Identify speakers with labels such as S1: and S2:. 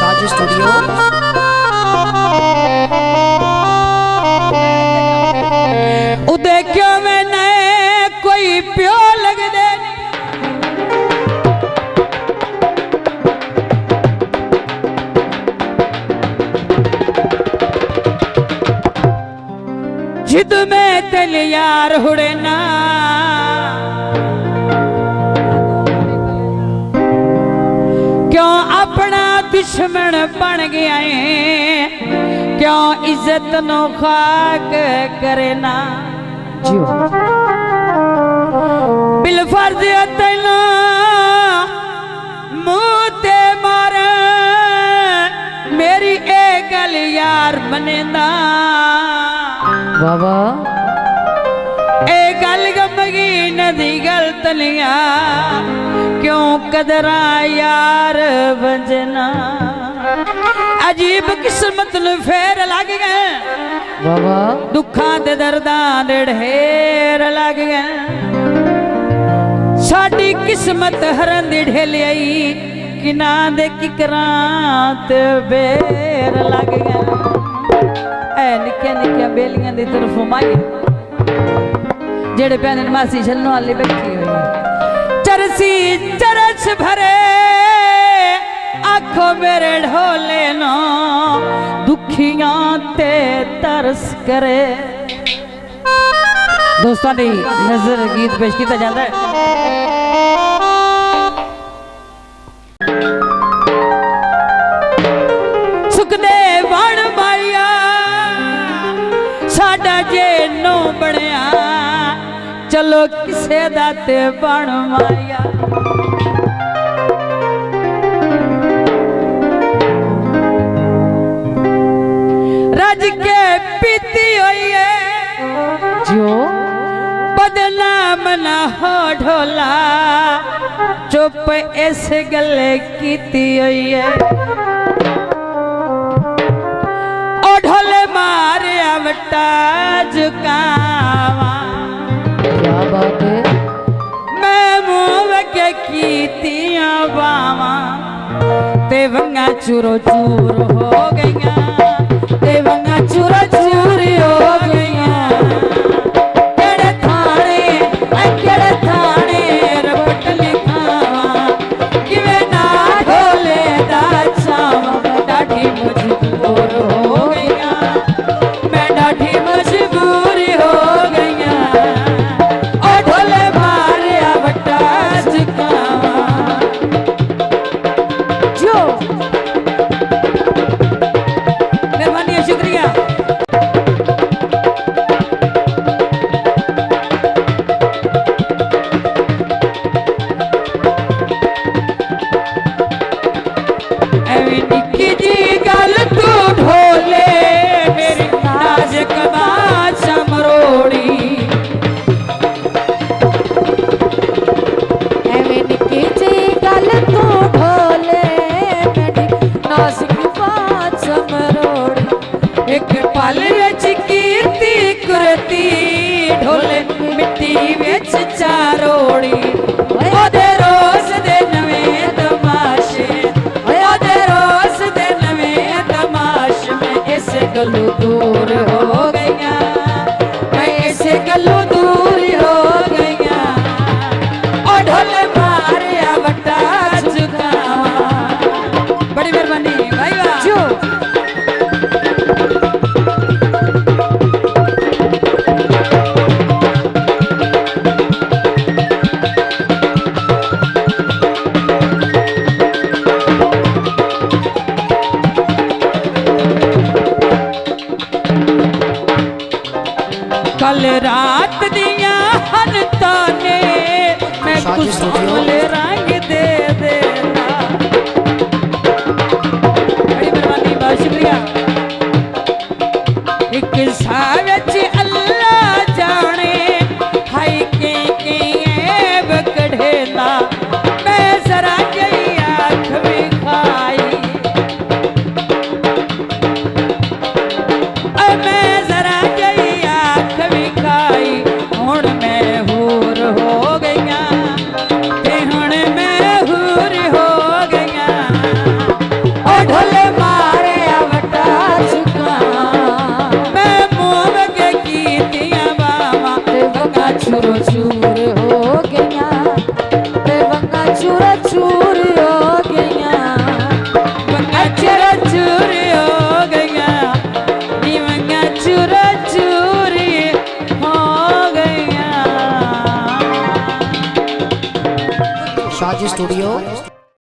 S1: साजी स्टूडियो।
S2: उदे क्यों मैंने कोई प्यो लग दे जिद में तेल यार हुड़े ना क्यों अपना दुश्मन बन गया है, क्यों इज्जत नो खाक करे ना जियो बिल फर्ज तेना मुँह ते मार मेरी एक गल यार मने ना
S1: बाबा
S2: ए गल गमगी नदी गल तलिया क्यों कदरा यार बजना अजीब किस्मत न फेर लग गए
S1: बाबा
S2: दुखा दे दर्दां दे ढेर लग गए साडी किस्मत हरन दी ढेल आई किना दे किकरां ते बेर लग गए ऐ निक्किया निक्किया बेलियां दी तरफ माई जेड़े भैन मासी छलनो वाली बैठी हुई चरसी चरस भरे आखो मेरे ढोले नो दुखियां ते तरस करे दोस्तों दी नजर गीत पेश किया जाता है। सुखदेव बन माया साडा जे नो बनया चलो किसे दाते बन माया रज के पीती हुई है
S1: जियो
S2: बदनाम ना हो ढोला चुप इस गले कीती हुई है ओ ढोले मारिया वटा झुकावा
S1: क्या बात है
S2: मैं मुँह के कीतियां बावा ते वंगा चूरो चूर हो गईया ते वंगा चूरो चूर हो गईया केड़े थाने रबट लिखावा किवे ना ढोले दा चावा डाठी मजबूर हो गईया मैं डाठी मजबूर हो गईया ओ ढोले मारिया वटा झुकावा जो मेहरबानी है शुक्रिया एवी निक्की जी गल तू ढोले मेरी नाजुक बात मरोड़ी
S1: एवें निक्की जी गल तू ढोले मेरी नाजुक बात समरोड़ी
S2: एक पल विच कीर्ति कुरती ढोले मिट्टी विच चारोड़ी ओदे रोज दे नवें तमाशे ओदे रोज दे नवें तमाशे में इस गल्लों दूर हो गईया मैं इस गल्लों दूर हो गईया ओ ढोले मारिया वटा झुकावा बड़ी मेहरबानी भाई वाह
S1: जो
S2: कल रात दिया हनता ने मैं
S1: साजी
S2: कुछ
S1: स्टूडियो।
S2: अमल रंग दे देना बड़ी मेहरबानी बहुत शुक्रिया एक सावच अल्लाह जाने हाय के ऐब कढ़ेला मैं जरा गई आँख में खाई मैं जरा गई आँख में खाई हुण मैं होर हो गईया ते
S3: बालाजी स्टूडियो।